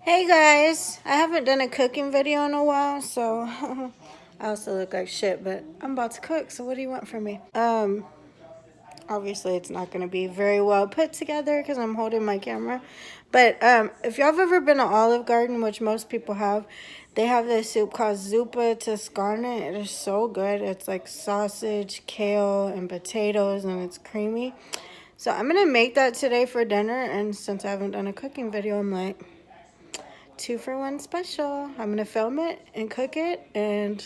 Hey guys, I haven't done a cooking video in a while, so I also look like shit, but I'm about to cook, so what do you want from me? Obviously it's not going to be very well put together because I'm holding my camera, but if y'all have ever been to Olive Garden, which most people have, they have this soup called Zuppa Tuscana. It is so good. It's like sausage, kale, and potatoes, and it's creamy. So I'm going to make that today for dinner, and since I haven't done a cooking video, I'm like, 2-for-1 special. I'm gonna film it and cook it, and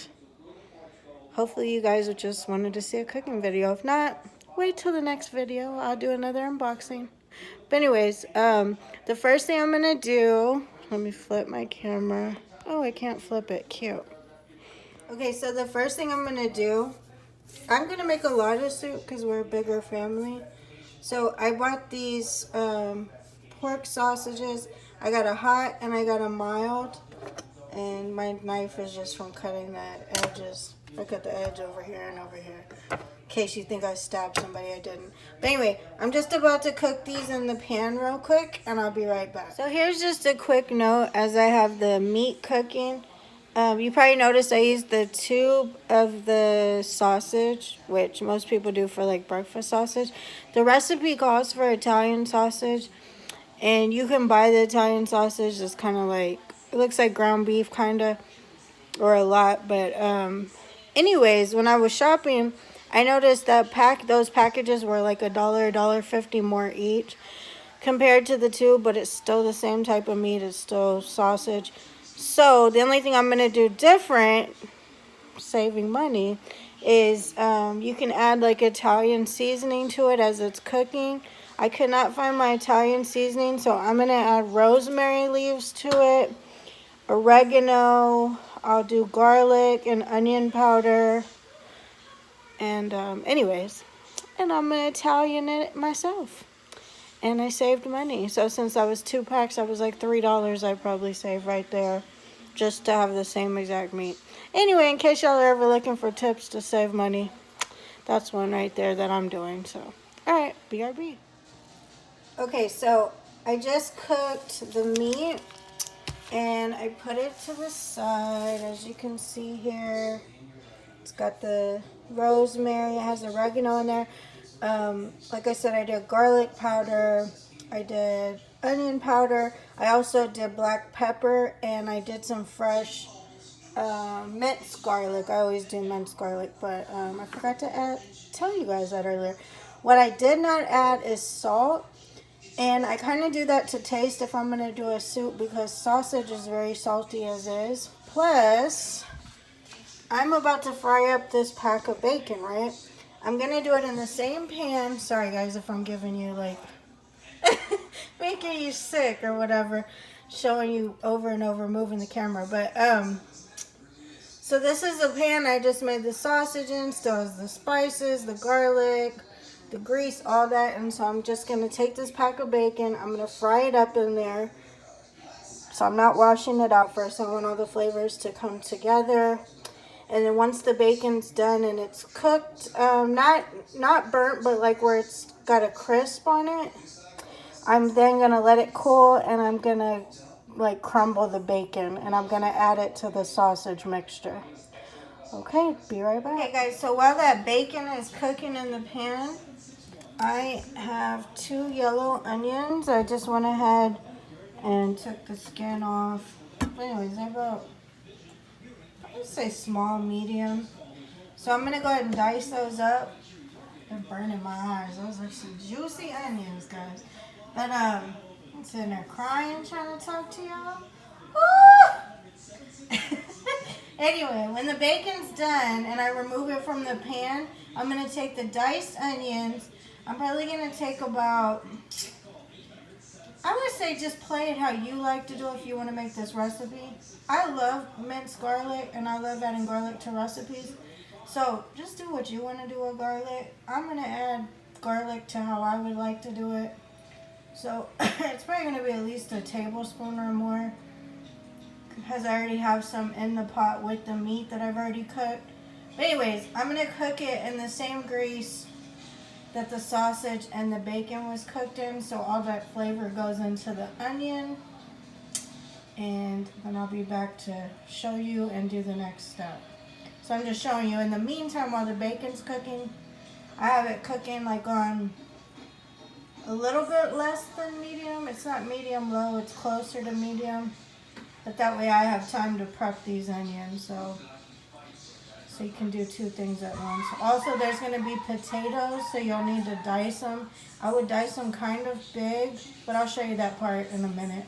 hopefully you guys just wanted to see a cooking video. If not, wait till the next video. I'll do another unboxing. But anyways, the first thing I'm gonna do, let me flip my camera. Oh, I can't flip it. Cute. Okay, so the first thing I'm gonna do, I'm gonna make a lot of soup because we're a bigger family. So I bought these pork sausages. I got a hot and I got a mild. And my knife is just from cutting the edges. I cut the edge over here and over here. In case you think I stabbed somebody, I didn't. But anyway, I'm just about to cook these in the pan real quick, and I'll be right back. So here's just a quick note as I have the meat cooking. You probably noticed I used the tube of the sausage, which most people do for like breakfast sausage. The recipe calls for Italian sausage, and you can buy the Italian sausage. It's kind of like, it looks like ground beef kind of, or a lot. But anyways, when I was shopping, I noticed that those packages were like $1.50 more each compared to the two, but it's still the same type of meat. It's still sausage. So the only thing I'm going to do different, saving money, is you can add like Italian seasoning to it as it's cooking. I could not find my Italian seasoning, so I'm going to add rosemary leaves to it, oregano, I'll do garlic and onion powder, and anyways, and I'm going to Italian it myself. And I saved money. So since I was 2 packs, I was like $3 I probably saved right there just to have the same exact meat. Anyway, in case y'all are ever looking for tips to save money, that's one right there that I'm doing. So, alright, BRB. Okay, so I just cooked the meat and I put it to the side. As you can see here, it's got the rosemary, it has oregano in there. Like I said, I did garlic powder, I did onion powder, I also did black pepper, and I did some fresh minced garlic. I always do minced garlic, but I forgot to tell you guys that earlier. What I did not add is salt, and I kind of do that to taste if I'm going to do a soup because sausage is very salty as is. Plus, I'm about to fry up this pack of bacon, right? I'm going to do it in the same pan. Sorry, guys, if I'm giving you, like, making you sick or whatever, showing you over and over, moving the camera. But, so this is the pan I just made the sausage in. Still has the spices, the garlic, the grease, all that. And so I'm just going to take this pack of bacon. I'm going to fry it up in there. So I'm not washing it out first. I want all the flavors to come together. And then once the bacon's done and it's cooked, not burnt, but like where it's got a crisp on it, I'm then going to let it cool, and I'm going to like crumble the bacon, and I'm going to add it to the sausage mixture. Okay, be right back. Okay guys, so while that bacon is cooking in the pan, I have 2 yellow onions. I just went ahead and took the skin off. But anyways, they're about, I would say small, medium. So I'm going to go ahead and dice those up. They're burning my eyes. Those are some juicy onions, guys. But I'm sitting there crying trying to talk to y'all. Anyway, when the bacon's done and I remove it from the pan, I'm going to take the diced onions. I'm probably going to take about, I would say just play it how you like to do if you want to make this recipe. I love minced garlic, and I love adding garlic to recipes. So just do what you want to do with garlic. I'm going to add garlic to how I would like to do it. So it's probably going to be at least a tablespoon or more, because I already have some in the pot with the meat that I've already cooked. But anyways, I'm going to cook it in the same grease that the sausage and the bacon was cooked in, so all that flavor goes into the onion. and then I'll be back to show you and do the next step. So I'm just showing you. In the meantime, while the bacon's cooking, I have it cooking like on a little bit less than medium. It's not medium low, it's closer to medium. But that way I have time to prep these onions, so you can do two things at once. Also, there's going to be potatoes, so you'll need to dice them. I would dice them kind of big, but I'll show you that part in a minute.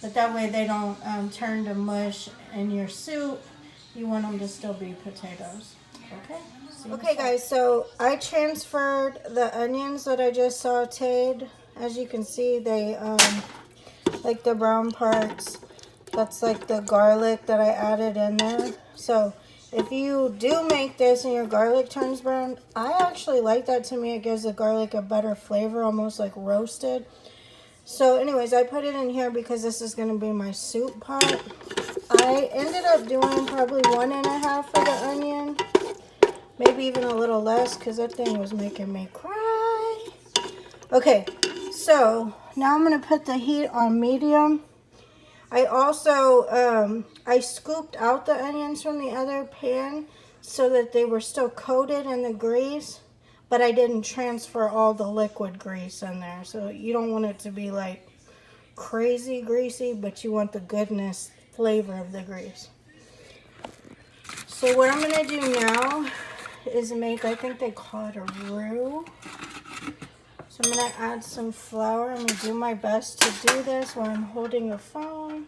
But that way they don't turn to mush in your soup. You want them to still be potatoes. Okay? Okay guys, so I transferred the onions that I just sauteed. As you can see, they like the brown parts. That's like the garlic that I added in there. So if you do make this and your garlic turns brown, I actually like that. To me, it gives the garlic a better flavor, almost like roasted. So anyways, I put it in here because this is going to be my soup pot. I ended up doing probably 1.5 for the onion. Maybe even a little less because that thing was making me cry. Okay, so now I'm going to put the heat on medium. I also, I scooped out the onions from the other pan so that they were still coated in the grease, but I didn't transfer all the liquid grease in there. So you don't want it to be like crazy greasy, but you want the goodness flavor of the grease. So what I'm going to do now is make, I think they call it a roux. So I'm going to add some flour. I'm going to do my best to do this while I'm holding the phone.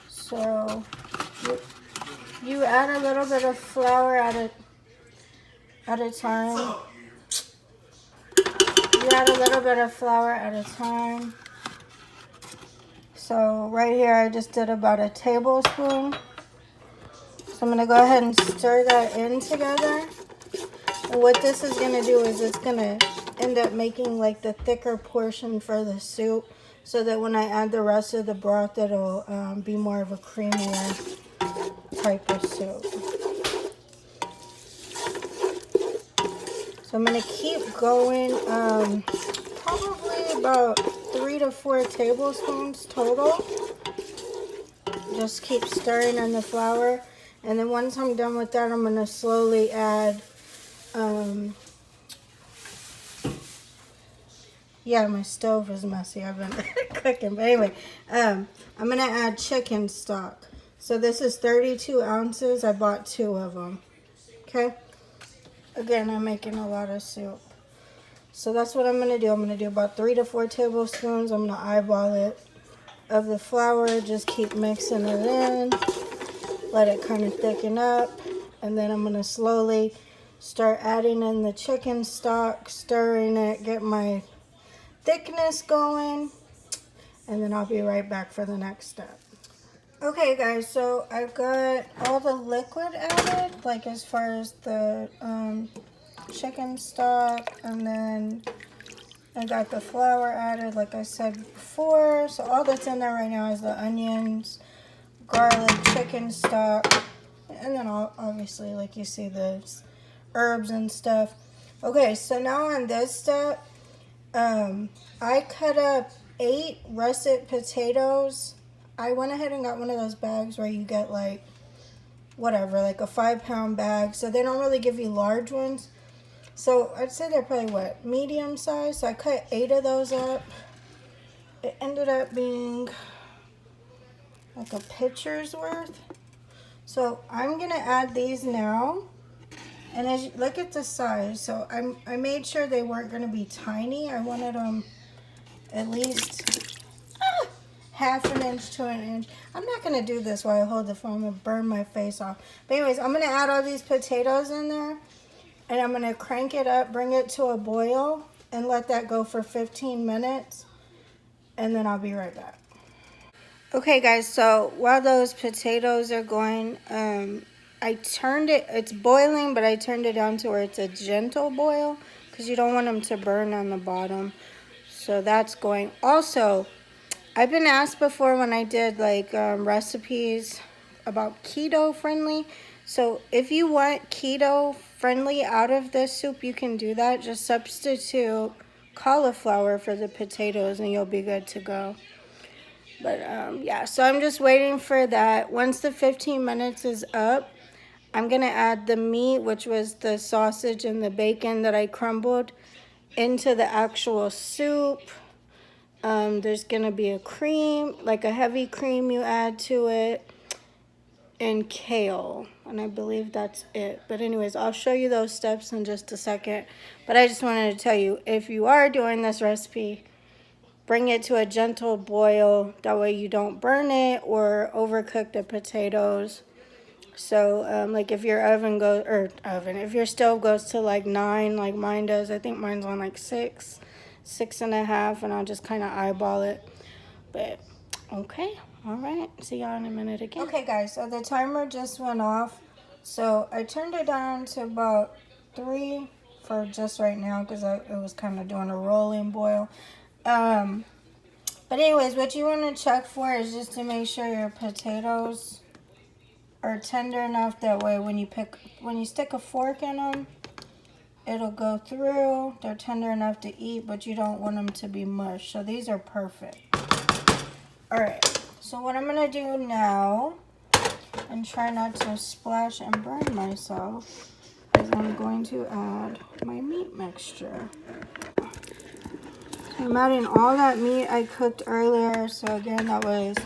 So you add a little bit of flour at a time. You add a little bit of flour at a time. So right here I just did about a tablespoon. So I'm going to go ahead and stir that in together. And what this is going to do is it's going to end up making like the thicker portion for the soup, so that when I add the rest of the broth, it'll be more of a creamier type of soup. So I'm going to keep going, probably about 3 to 4 tablespoons total. Just keep stirring in the flour. And then once I'm done with that, I'm going to slowly add, yeah, my stove is messy. I've been cooking. But anyway, I'm going to add chicken stock. So this is 32 ounces. I bought 2 of them. Okay? Again, I'm making a lot of soup. So that's what I'm going to do. I'm going to do about 3 to 4 tablespoons. I'm going to eyeball it of the flour. Just keep mixing it in. Let it kind of thicken up. And then I'm going to slowly start adding in the chicken stock, stirring it, get my thickness going. And then I'll be right back for the next step. Okay guys, so I've got all the liquid added, like as far as the chicken stock, and then I got the flour added like I said before. So all that's in there right now is the onions, garlic, chicken stock, and then obviously like you see the herbs and stuff. Okay, so now on this step, I cut up 8 russet potatoes. I went ahead and got one of those bags where you get like, whatever, like a 5-pound bag. So they don't really give you large ones. So I'd say they're probably, what, medium size. So I cut 8 of those up. It ended up being like a pitcher's worth. So I'm going to add these now. And as you look at the size, so I made sure they weren't going to be tiny. I wanted them at least half an inch to an inch. I'm not going to do this while I hold the phone. I'm going to burn my face off. But anyways, I'm going to add all these potatoes in there. And I'm going to crank it up, bring it to a boil, and let that go for 15 minutes. And then I'll be right back. Okay guys, so while those potatoes are going, I turned it, it's boiling, but I turned it down to where it's a gentle boil, because you don't want them to burn on the bottom. So that's going. Also, I've been asked before when I did like recipes about keto friendly. So if you want keto friendly out of this soup, you can do that. Just substitute cauliflower for the potatoes and you'll be good to go. But yeah, so I'm just waiting for that. Once the 15 minutes is up, I'm going to add the meat, which was the sausage and the bacon that I crumbled, into the actual soup. There's going to be a cream, like a heavy cream you add to it, and kale. And I believe that's it. But anyways, I'll show you those steps in just a second. But I just wanted to tell you, if you are doing this recipe, bring it to a gentle boil. That way you don't burn it or overcook the potatoes. So, like if your if your stove goes to like 9, like mine does, I think mine's on like 6, 6.5, and I'll just kind of eyeball it. But, okay, all right, see y'all in a minute again. Okay, guys, so the timer just went off. So I turned it down to about 3 for just right now because it was kind of doing a rolling boil. But anyways, what you want to check for is just to make sure your potatoes are tender enough, that way when you stick a fork in them, it'll go through. They're tender enough to eat, but you don't want them to be mush. So these are perfect. All right, so what I'm gonna do now, and try not to splash and burn myself, is I'm going to add my meat mixture. I'm adding all that meat I cooked earlier. So again, that was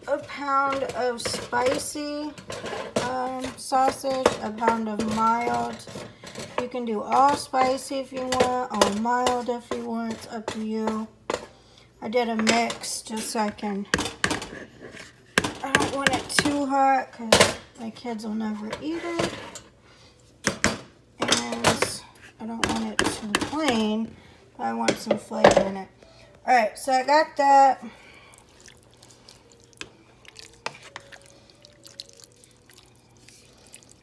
a pound of spicy sausage, a pound of mild. You can do all spicy if you want, or mild if you want. It's up to you. I did a mix just so I don't want it too hot because my kids will never eat it. And I don't want it too plain. I want some flavor in it. Alright, so I got that.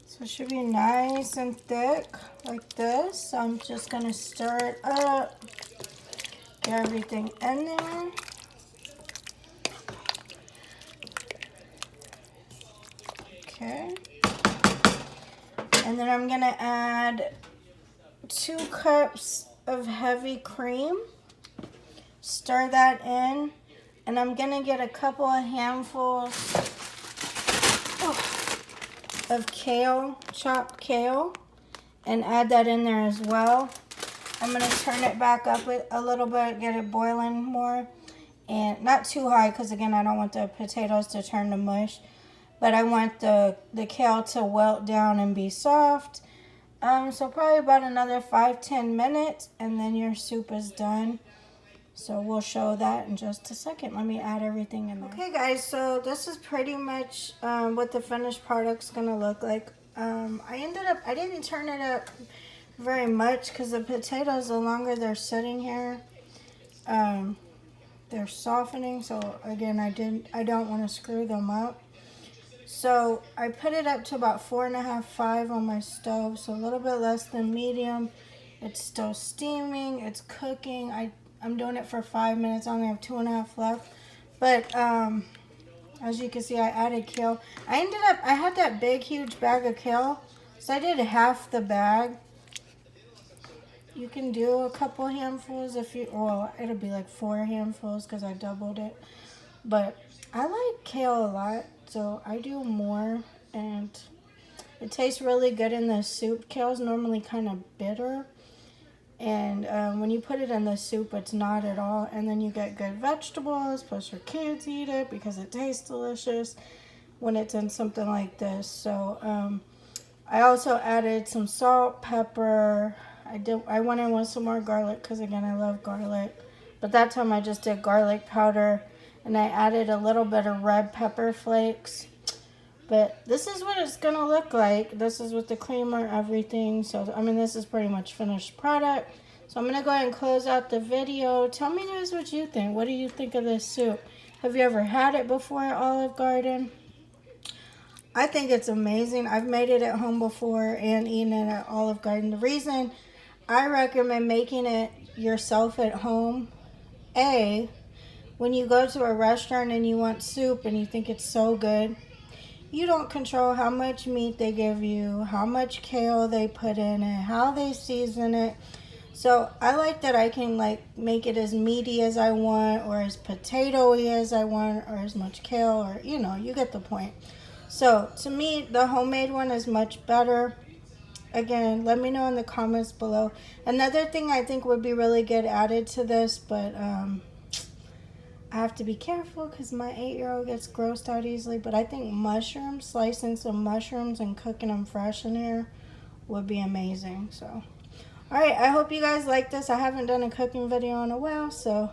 So it should be nice and thick like this. So I'm just going to stir it up. Get everything in there. Okay. And then I'm going to add 2 cups of heavy cream. Stir that in. And I'm going to get a couple of handfuls of kale, chopped kale, and add that in there as well. I'm going to turn it back up a little bit, get it boiling more, and not too high because again I don't want the potatoes to turn to mush, but I want the kale to wilt down and be soft. So probably about another 5-10 minutes and then your soup is done. So we'll show that in just a second. Let me add everything in there. Okay guys, so this is pretty much what the finished product's gonna look like. I didn't turn it up very much because the potatoes, the longer they're sitting here, they're softening. So again, I don't want to screw them up. So I put it up to about 4.5, 5 on my stove. So a little bit less than medium. It's still steaming, it's cooking. I'm doing it for 5 minutes. I only have 2.5 left. But as you can see, I added kale. I had that big, huge bag of kale. So I did half the bag. You can do a couple handfuls well, it'll be like 4 handfuls because I doubled it. But I like kale a lot, so I do more. And it tastes really good in the soup. Kale's normally kind of bitter. And when you put it in the soup, it's not at all. And then you get good vegetables, plus your kids eat it because it tastes delicious when it's in something like this. So I also added some salt, pepper. I went in with some more garlic because again, I love garlic. But that time I just did garlic powder. And I added a little bit of red pepper flakes. But this is what it's going to look like. This is with the creamer, everything. So, I mean, this is pretty much finished product. So, I'm going to go ahead and close out the video. Tell me guys what you think. What do you think of this soup? Have you ever had it before at Olive Garden? I think it's amazing. I've made it at home before and eaten it at Olive Garden. The reason I recommend making it yourself at home, when you go to a restaurant and you want soup and you think it's so good, you don't control how much meat they give you, how much kale they put in it, how they season it. So I like that I can like make it as meaty as I want, or as potatoey as I want, or as much kale, or you know, you get the point. So to me, the homemade one is much better. Again, let me know in the comments below. Another thing I think would be really good added to this, but I have to be careful because my 8-year-old gets grossed out easily. But I think mushrooms, slicing some mushrooms and cooking them fresh in here would be amazing. So, all right, I hope you guys like this. I haven't done a cooking video in a while, so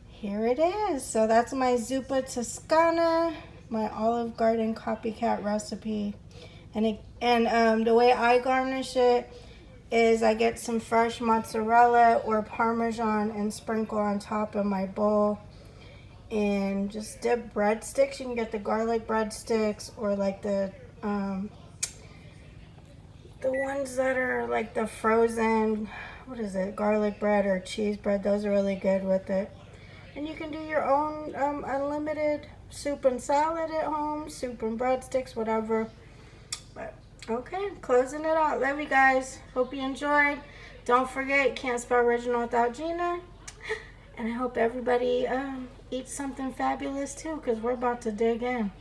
here it is. So that's my Zuppa Tuscana, my Olive Garden copycat recipe. And the way I garnish it is I get some fresh mozzarella or Parmesan and sprinkle on top of my bowl. And just dip breadsticks. You can get the garlic breadsticks or like the ones that are like the frozen, what is it, garlic bread or cheese bread. Those are really good with it. And you can do your own unlimited soup and salad at home, soup and breadsticks, whatever. But okay, closing it out. Love you guys. Hope you enjoyed. Don't forget, can't spell original without Gina. And I hope everybody eats something fabulous too, because we're about to dig in.